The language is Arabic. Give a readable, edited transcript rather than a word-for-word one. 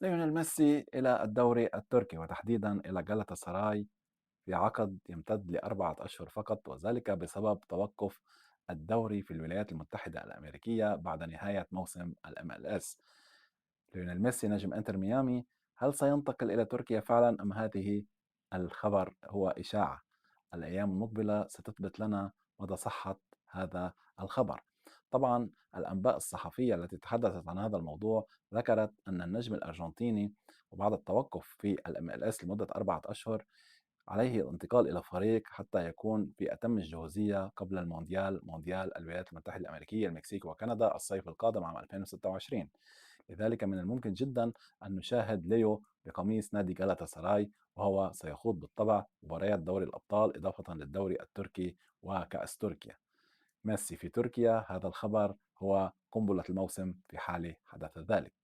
ليونيل ميسي إلى الدوري التركي وتحديدا إلى جلطة سراي في عقد يمتد لأربعة أشهر فقط، وذلك بسبب توقف الدوري في الولايات المتحدة الأمريكية بعد نهاية موسم ال MLS. ليونيل ميسي نجم انتر ميامي، هل سينتقل إلى تركيا فعلا أم هذه الخبر هو إشاعة؟ الأيام المقبلة ستثبت لنا مدى صحة هذا الخبر. طبعا الأنباء الصحفية التي تحدثت عن هذا الموضوع ذكرت أن النجم الأرجنتيني وبعد التوقف في الام ال اس لمدة 4 أشهر عليه الانتقال إلى فريق حتى يكون في أتم الجاهزية قبل المونديال، مونديال الولايات المتحدة الأمريكية، المكسيك وكندا الصيف القادم عام 2026. لذلك من الممكن جدا أن نشاهد ليو بقميص نادي جالاتا سراي، وهو سيخوض بالطبع مباريات دوري الأبطال إضافة للدوري التركي وكأس تركيا. ميسي في تركيا، هذا الخبر هو قنبلة الموسم في حال حدث ذلك.